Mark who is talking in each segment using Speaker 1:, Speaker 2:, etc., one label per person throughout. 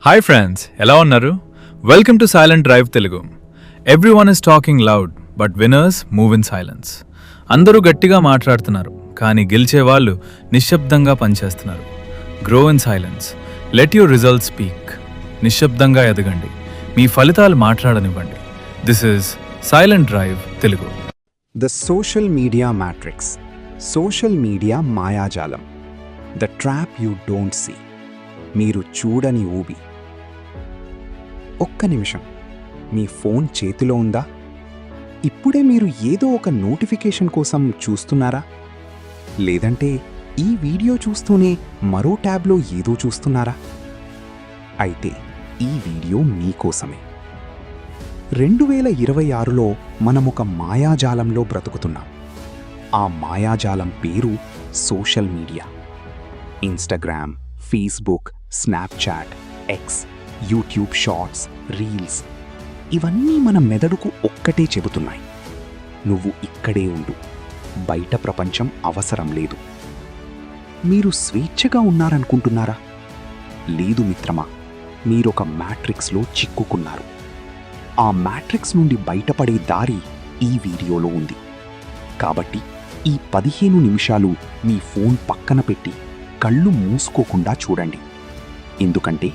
Speaker 1: Hi friends, ఎలా ఉన్నారు? Welcome to Silent Drive Telugu. Everyone is talking loud but winners move in silence. అందరూ గట్టిగా మాట్లాడుతున్నారు, కానీ గెలిచే వాళ్ళు నిశ్శబ్దంగా పనిచేస్తున్నారు. Grow in silence, let your results speak. నిశ్శబ్దంగా ఎదగండి, మీ ఫలితాలు మాట్లాడనివ్వండి. This is Silent Drive Telugu.
Speaker 2: The social media matrix, social media మాయాజాలం, the trap you don't see, మీరు చూడని ఊబి. ఒక్క నిమిషం, మీ ఫోన్ చేతిలో ఉందా? ఇప్పుడే మీరు ఏదో ఒక నోటిఫికేషన్ కోసం చూస్తున్నారా? లేదంటే ఈ వీడియో చూస్తూనే మరో ట్యాబ్లో ఏదో చూస్తున్నారా? అయితే ఈ వీడియో మీకోసమే. 2026లో మనమొక మాయాజాలంలో బ్రతుకుతున్నాం. ఆ మాయాజాలం పేరు social media. Instagram, Facebook, Snapchat, X, YouTube shorts, reels, ఇవన్నీ మన మెదడుకు ఒక్కటే చెబుతున్నాయి: నువ్వు ఇక్కడే ఉండు, బయట ప్రపంచం అవసరం లేదు. మీరు స్వేచ్ఛగా ఉన్నారనుకుంటున్నారా? లేదు మిత్రమా, మీరొక మ్యాట్రిక్స్లో చిక్కుకున్నారు. ఆ మ్యాట్రిక్స్ నుండి బయటపడే దారి ఈ వీడియోలో ఉంది. కాబట్టి ఈ 15 నిమిషాలు మీ ఫోన్ పక్కన పెట్టి కళ్ళు మూసుకోకుండా చూడండి. ఎందుకంటే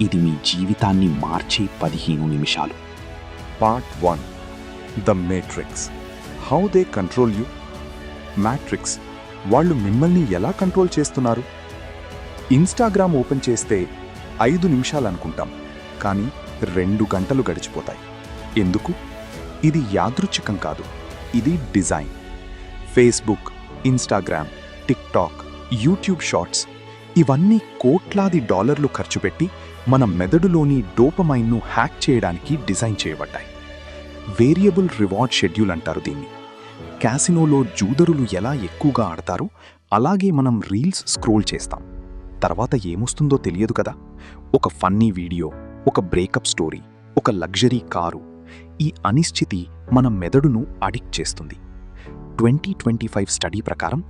Speaker 2: ఇది మీ జీవితాన్ని మార్చే 15 నిమిషాలు.
Speaker 3: Part 1. The Matrix. How they control you? Matrix వాళ్ళు మిమ్మల్ని ఎలా కంట్రోల్ చేస్తున్నారు? ఇన్స్టాగ్రామ్ ఓపెన్ చేస్తే 5 నిమిషాలు అనుకుంటాం, కానీ 2 గంటలు గడిచిపోతాయి. ఎందుకు? ఇది యాదృచ్ఛికం కాదు, ఇది design. Facebook, Instagram, TikTok, YouTube shorts, ఇవన్నీ కోట్లాది డాలర్లు ఖర్చు పెట్టి మన మెదడులోని డోపమైన్ను హ్యాక్ చేయడానికి డిజైన్ చేయబడ్డాయి. వేరియబుల్ రివార్డ్ షెడ్యూల్ అంటారు దీన్ని. క్యాసినోలో జూదరులు ఎలా ఎక్కువగా ఆడతారో అలాగే మనం రీల్స్ స్క్రోల్ చేస్తాం. తర్వాత ఏమొస్తుందో తెలియదు కదా. ఒక ఫన్నీ వీడియో, ఒక బ్రేకప్ స్టోరీ, ఒక లగ్జరీ కారు. ఈ అనిశ్చితి మన మెదడును అడిక్ట్ చేస్తుంది. 2025 స్టడీ ప్రకారం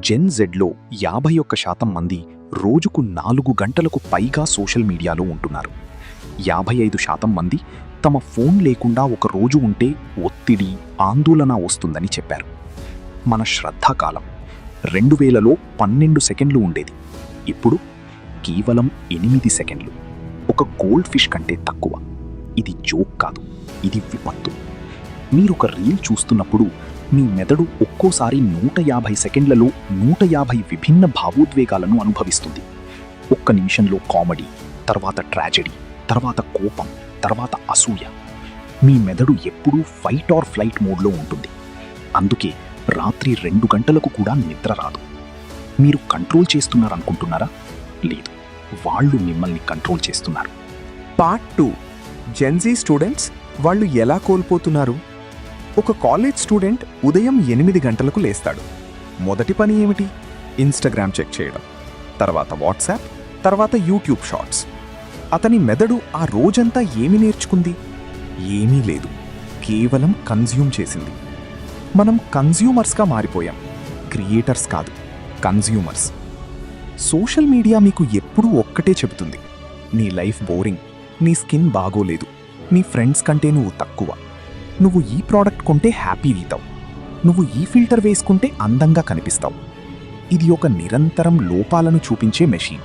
Speaker 3: జెన్ జెడ్లో 51% మంది రోజుకు 4 గంటలకు పైగా సోషల్ మీడియాలో ఉంటున్నారు. 55% మంది తమ ఫోన్ లేకుండా ఒక రోజు ఉంటే ఒత్తిడి, ఆందోళన వస్తుందని చెప్పారు. మన శ్రద్ధాకాలం 2000లో 12 సెకండ్లు ఉండేది. ఇప్పుడు కేవలం 8 సెకండ్లు. ఒక గోల్డ్ ఫిష్ కంటే తక్కువ. ఇది జోక్ కాదు, ఇది విపత్తు. మీరొక రీల్ చూస్తున్నప్పుడు మీ మెదడు ఒక్కోసారి 150 సెకండ్లలో 150 విభిన్న భావోద్వేగాలను అనుభవిస్తుంది. ఒక్క నిమిషంలో కామెడీ, తర్వాత ట్రాజెడీ, తర్వాత కోపం, తర్వాత అసూయ. మీ మెదడు ఎప్పుడూ ఫైట్ ఆర్ ఫ్లైట్ మోడ్లో ఉంటుంది. అందుకే రాత్రి 2 గంటలకు కూడా నిద్ర రాదు. మీరు కంట్రోల్ చేస్తున్నారనుకుంటున్నారా? లేదు, వాళ్ళు మిమ్మల్ని కంట్రోల్ చేస్తున్నారు.
Speaker 4: పార్ట్ 2. జెన్జీ స్టూడెంట్స్ వాళ్ళు ఎలా కోల్పోతున్నారు? ఒక కాలేజ్ స్టూడెంట్ ఉదయం 8 గంటలకు లేస్తాడు. మొదటి పని ఏమిటి? ఇన్స్టాగ్రామ్ చెక్ చేయడం, తర్వాత వాట్సాప్, తర్వాత యూట్యూబ్ షార్ట్స్. అతని మెదడు ఆ రోజంతా ఏమి నేర్చుకుంది? ఏమీ లేదు, కేవలం కన్జ్యూమ్ చేసింది. మనం కన్జ్యూమర్స్గా మారిపోయాం, క్రియేటర్స్ కాదు, కన్జ్యూమర్స్. సోషల్ మీడియా మీకు ఎప్పుడూ ఒక్కటే చెబుతుంది: నీ లైఫ్ బోరింగ్, నీ స్కిన్ బాగోలేదు, నీ ఫ్రెండ్స్ కంటే నువ్వు తక్కువ, నువ్వు ఈ ప్రోడక్ట్ కొంటే హ్యాపీ అవుతావు, నువ్వు ఈ ఫిల్టర్ వేసుకుంటే అందంగా కనిపిస్తావు. ఇది ఒక నిరంతరం లోపాలను చూపించే మెషిన్.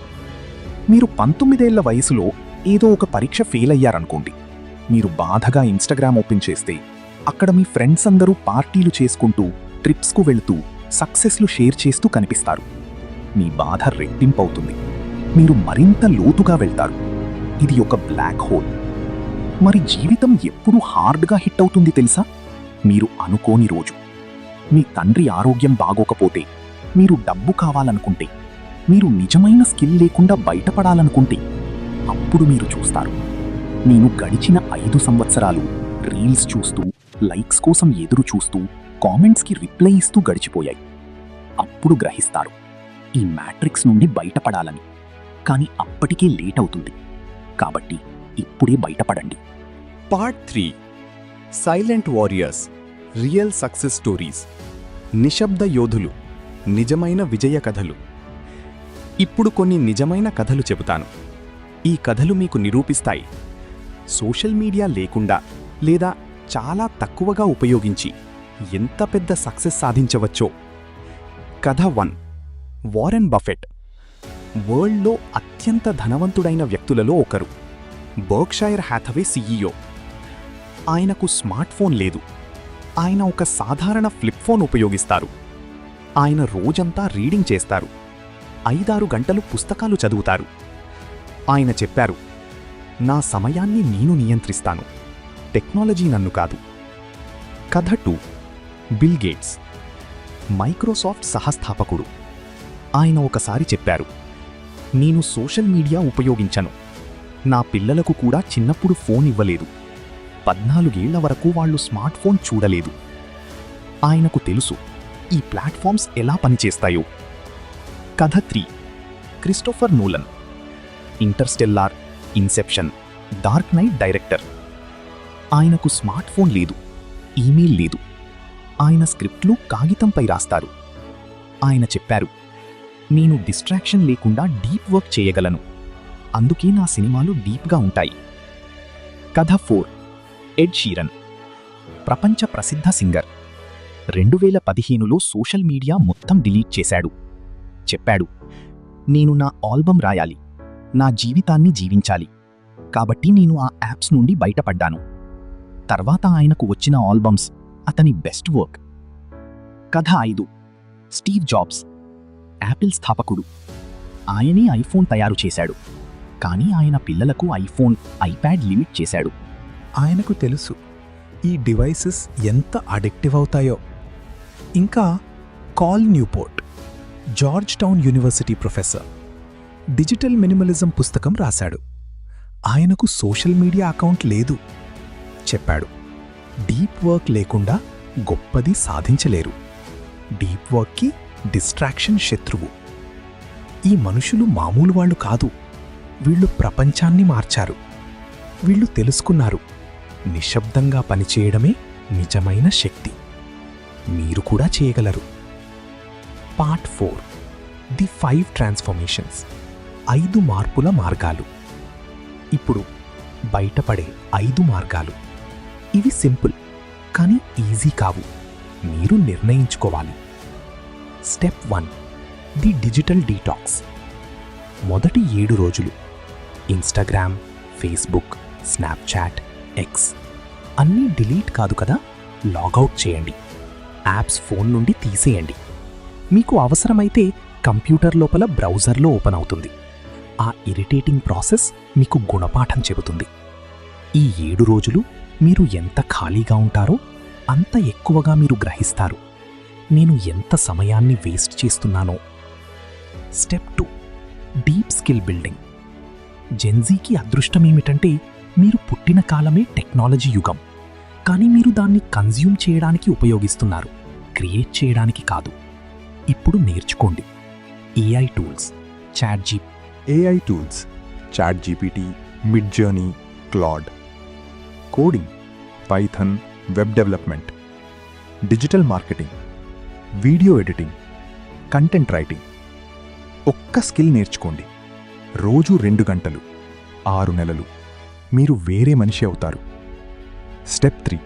Speaker 4: మీరు 19 ఏళ్ల వయసులో ఏదో ఒక పరీక్ష ఫెయిల్ అయ్యారనుకోండి. మీరు బాధగా ఇన్స్టాగ్రామ్ ఓపెన్ చేస్తే అక్కడ మీ ఫ్రెండ్స్ అందరూ పార్టీలు చేసుకుంటూ, ట్రిప్స్కు వెళుతూ, సక్సెస్లు షేర్ చేస్తూ కనిపిస్తారు. మీ బాధ రెట్టింపవుతుంది. మీరు మరింత లోతుగా వెళ్తారు. ఇది ఒక బ్లాక్ హోల్. మరి జీవితం ఎప్పుడు హార్డ్గా హిట్ అవుతుంది తెలుసా? మీరు అనుకోని రోజు. మీ తండ్రి ఆరోగ్యం బాగోకపోతే, మీరు డబ్బు కావాలనుకుంటే, మీరు నిజమైన స్కిల్ లేకుండా బయటపడాలనుకుంటే, అప్పుడు మీరు చూస్తారు: నేను గడిచిన 5 సంవత్సరాలు రీల్స్ చూస్తూ, లైక్స్ కోసం ఎదురు చూస్తూ, కామెంట్స్కి రిప్లై ఇస్తూ గడిచిపోయాయి. అప్పుడు గ్రహిస్తారు ఈ మ్యాట్రిక్స్ నుండి బయటపడాలని. కానీ అప్పటికే లేట్ అవుతుంది. కాబట్టి ఇప్పుడే బయటపడండి. Part 3. Silent warriors, real success stories. నిశ్శబ్ద యోధులు, నిజమైన విజయ కథలు. ఇప్పుడు కొన్ని నిజమైన కథలు చెబుతాను.
Speaker 2: ఈ కథలు మీకు నిరూపిస్తాయి సోషల్ మీడియా లేకుండా లేదా చాలా తక్కువగా ఉపయోగించి ఎంత పెద్ద సక్సెస్ సాధించవచ్చో. కథ 1. వారెన్ బఫెట్ వరల్డ్లో అత్యంత ధనవంతుడైన వ్యక్తులలో ఒకరు. Berkshire Hathaway CEO. ఆయనకు స్మార్ట్ ఫోన్ లేదు. ఆయన ఒక సాధారణ ఫ్లిప్ ఫోన్ ఉపయోగిస్తారు. ఆయన రోజంతా రీడింగ్ చేస్తారు. 5-6 గంటలు పుస్తకాలు చదువుతారు. ఆయన చెప్పారు, నా సమయాన్ని నేను నియంత్రిస్తాను, టెక్నాలజీ నన్ను కాదు. కథ 2. బిల్ గేట్స్ మైక్రోసాఫ్ట్ సహస్థాపకుడు. ఆయన ఒకసారి చెప్పారు, నేను సోషల్ మీడియా ఉపయోగించను. నా పిల్లలకు కూడా చిన్నప్పుడు ఫోన్ ఇవ్వలేదు. 14 ఏళ్ల వరకు వాళ్ళు స్మార్ట్ ఫోన్ చూడలేదు. ఆయనకు తెలుసు ఈ ప్లాట్ఫామ్స్ ఎలా పనిచేస్తాయో. కథ 3. Christopher Nolan Interstellar, Inception, dark night director. ఆయనకు స్మార్ట్ ఫోన్ లేదు, ఈమెయిల్ లేదు. ఆయన స్క్రిప్ట్లు కాగితంపై రాస్తారు. ఆయన చెప్పారు, నేను డిస్ట్రాక్షన్ లేకుండా డీప్ వర్క్ చేయగలను, అందుకే నా సినిమాలు డీప్గా ఉంటాయి. కథ 4. ఎడ్ షీరన్ ప్రపంచ ప్రసిద్ధ సింగర్. 2015లో సోషల్ మీడియా మొత్తం డిలీట్ చేశాడు. చెప్పాడు, నేను నా ఆల్బమ్ రాయాలి, నా జీవితాన్ని జీవించాలి, కాబట్టి నేను ఆ యాప్స్ నుండి బయటపడ్డాను. తర్వాత ఆయనకు వచ్చిన ఆల్బమ్స్ అతని బెస్ట్ వర్క్. కథ 5. స్టీవ్ జాబ్స్ యాపిల్ స్థాపకుడు. ఆయనే ఐఫోన్ తయారు చేశాడు, కానీ ఆయన పిల్లలకు ఐఫోన్, ఐప్యాడ్ లిమిట్ చేశాడు.
Speaker 4: ఆయనకు తెలుసు ఈ డివైసెస్ ఎంత అడిక్టివ్ అవుతాయో. ఇంకా call Newport George town university professor digital minimalism పుస్తకం రాశాడు. ఆయనకు సోషల్ మీడియా అకౌంట్ లేదు. చెప్పాడు, డీప్ వర్క్ లేకుండా గొప్పది సాధించలేరు. డీప్ వర్క్కి డిస్ట్రాక్షన్ శత్రువు. ఈ మనుషులు మామూలు వాళ్ళు కాదు. వీళ్ళు ప్రపంచాన్ని మార్చారు. వీళ్ళు తెలుసుకున్నారు, నిశ్శబ్దంగా పనిచేయడమే నిజమైన శక్తి. మీరు కూడా చేయగలరు. పార్ట్ 4. ది 5 ట్రాన్స్ఫర్మేషన్స్ 5 మార్పుల మార్గాలు. ఇప్పుడు బయటపడే 5 మార్గాలు. ఇవి సింపుల్, కానీ ఈజీ కావు. మీరు నిర్ణయించుకోవాలి. స్టెప్ 1. The digital detox. మొదటి 7 రోజులు ఇన్స్టాగ్రామ్, ఫేస్బుక్, స్నాప్చాట్, ఎక్స్ అన్నీ డిలీట్ కాదు కదా, లాగౌట్ చేయండి. యాప్స్ ఫోన్ నుండి తీసేయండి. మీకు అవసరమైతే కంప్యూటర్ లోపల బ్రౌజర్లో ఓపెన్ అవుతుంది. ఆ ఇరిటేటింగ్ ప్రాసెస్ మీకు గుణపాఠం చెబుతుంది. ఈ 7 రోజులు మీరు ఎంత ఖాళీగా ఉంటారో అంత ఎక్కువగా మీరు గ్రహిస్తారు, నేను ఎంత సమయాన్ని వేస్ట్ చేస్తున్నానో. స్టెప్ 2. Deep skill building. జెన్జీకి అదృష్టమేమిటంటే మీరు పుట్టిన కాలమే టెక్నాలజీ యుగం, కానీ మీరు దాన్ని కన్జ్యూమ్ చేయడానికి ఉపయోగిస్తున్నారు, క్రియేట్ చేయడానికి కాదు. ఇప్పుడు నేర్చుకోండి. AI tools,
Speaker 3: AI tools, ChatGPT, Midjourney, Claude. Coding, Python, web development. Digital marketing, video editing, content writing. ఒక్క స్కిల్ నేర్చుకోండి. రోజు 2 గంటలు, 6 నెలలు, మీరు వేరే మనిషి అవుతారు. Step 3.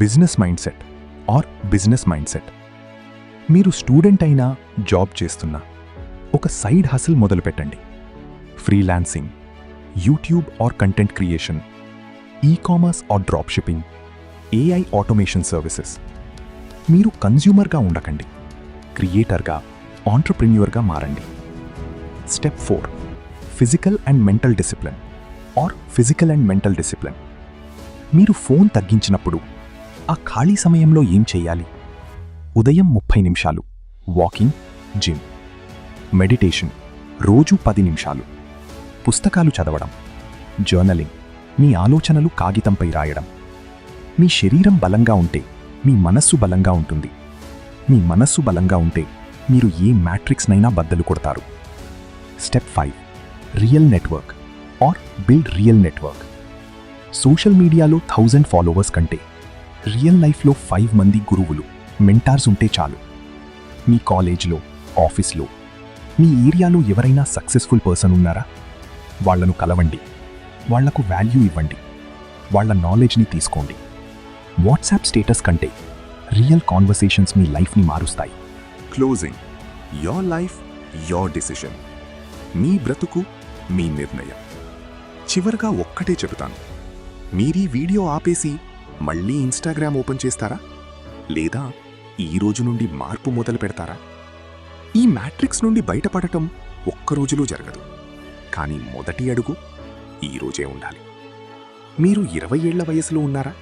Speaker 3: Business mindset or business mindset. మీరు స్టూడెంట్ అయినా, జాబ్ చేస్తున్నా ఒక సైడ్ హసిల్ మొదలుపెట్టండి. Freelancing, YouTube or content creation, e-commerce or dropshipping, AI automation services. మీరు కన్జ్యూమర్గా ఉండకండి, క్రియేటర్గా, ఆంట్రప్రెన్యూర్గా మారండి. Step 4. Physical and mental discipline or physical and mental discipline. మీరు ఫోన్ తగ్గించినప్పుడు ఆ ఖాళీ సమయంలో ఏం చేయాలి? ఉదయం 30 నిమిషాలు వాకింగ్, జిమ్. మెడిటేషన్ రోజు 10 నిమిషాలు. పుస్తకాలు చదవడం, జర్నలింగ్, మీ ఆలోచనలు కాగితంపై రాయడం. మీ శరీరం బలంగా ఉంటే మీ మనస్సు బలంగా ఉంటుంది. మీ మనస్సు బలంగా ఉంటే మీరు ఏ మ్యాట్రిక్స్నైనా బద్దలు కొడతారు. Step 5. Real network or build real network. Social మీడియాలో 1000 ఫాలోవర్స్ కంటే రియల్ లైఫ్లో 5 మంది గురువులు, మెంటార్స్ ఉంటే చాలు. మీ కాలేజ్లో, ఆఫీస్లో, మీ ఏరియాలో ఎవరైనా సక్సెస్ఫుల్ పర్సన్ ఉన్నారా?
Speaker 4: వాళ్లను కలవండి, వాళ్లకు వాల్యూ ఇవ్వండి, వాళ్ళ నాలెడ్జ్ని తీసుకోండి. వాట్సాప్ స్టేటస్ కంటే రియల్ కాన్వర్సేషన్స్ మీ లైఫ్ని మారుస్తాయి.
Speaker 3: Closing. Your life your decision. మీ బ్రతుకు మీ నిర్ణయం. చివరగా ఒక్కటే చెబుతాను, మీరీ వీడియో ఆపేసి మళ్ళీ ఇన్స్టాగ్రామ్ ఓపెన్ చేస్తారా, లేదా ఈ రోజు నుండి మార్పు మొదలు పెడతారా? ఈ మ్యాట్రిక్స్ నుండి బయటపడటం ఒక్క రోజులో జరగదు, కానీ మొదటి అడుగు ఈ రోజే ఉండాలి. మీరు 20 ఏళ్ల వయసులో ఉన్నారా?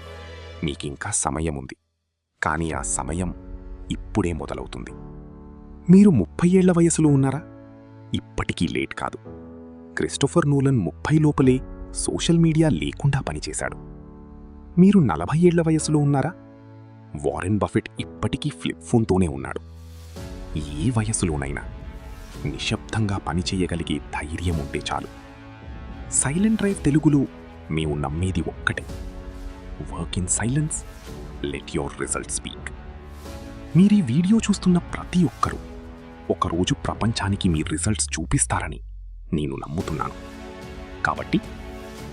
Speaker 3: మీకింకా సమయం ఉంది, కానీ ఆ సమయం ఇప్పుడే మొదలవుతుంది. మీరు 30 ఏళ్ల వయసులో ఉన్నారా? ఇప్పటికీ లేట్ కాదు. క్రిస్టోఫర్ నోలన్ 30 లోపలే సోషల్ మీడియా లేకుండా పనిచేశాడు. మీరు 40 ఏళ్ల వయసులో ఉన్నారా? వారెన్ బఫెట్ ఇప్పటికీ ఫ్లిప్ ఫోన్తోనే ఉన్నాడు. ఏ వయసులోనైనా నిశ్శబ్దంగా పనిచేయగలిగే ధైర్యం ఉంటే చాలు. సైలెంట్ డ్రైవ్ తెలుగులో మేము నమ్మేది ఒక్కటే, work in silence, let your result speak. మీరీ వీడియో చూస్తున్న ప్రతి ఒక్కరూ ఒకరోజు ప్రపంచానికి మీ రిజల్ట్స్ చూపిస్తారని నేను నమ్ముతున్నాను. కాబట్టి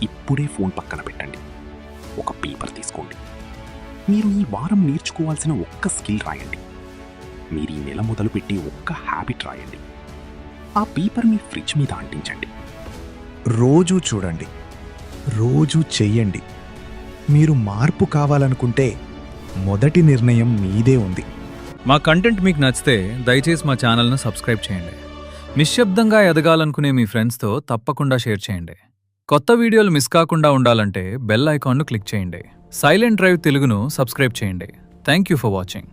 Speaker 3: ఇప్పుడే ఫోన్ పక్కన పెట్టండి, ఒక పేపర్ తీసుకోండి. మీరు ఈ వారం నేర్చుకోవాల్సిన ఒక్క స్కిల్ రాయండి. మీరు ఈ నెల మొదలుపెట్టే ఒక్క హ్యాబిట్ రాయండి. ఆ పేపర్ మీ ఫ్రిడ్జ్ మీద అంటించండి.
Speaker 4: రోజూ చూడండి, రోజూ చెయ్యండి. మీరు మార్పు కావాలనుకుంటే మొదటి నిర్ణయం మీదే ఉంది.
Speaker 1: మా కంటెంట్ మీకు నచ్చితే దయచేసి మా ఛానల్ను సబ్స్క్రైబ్ చేయండి. నిశ్శబ్దంగా ఎదగాలనుకునే మీ ఫ్రెండ్స్తో తప్పకుండా షేర్ చేయండి. కొత్త వీడియోలు మిస్ కాకుండా ఉండాలంటే బెల్ ఐకాన్ను క్లిక్ చేయండి. సైలెంట్ డ్రైవ్ తెలుగును సబ్స్క్రైబ్ చేయండి. Thank you for watching.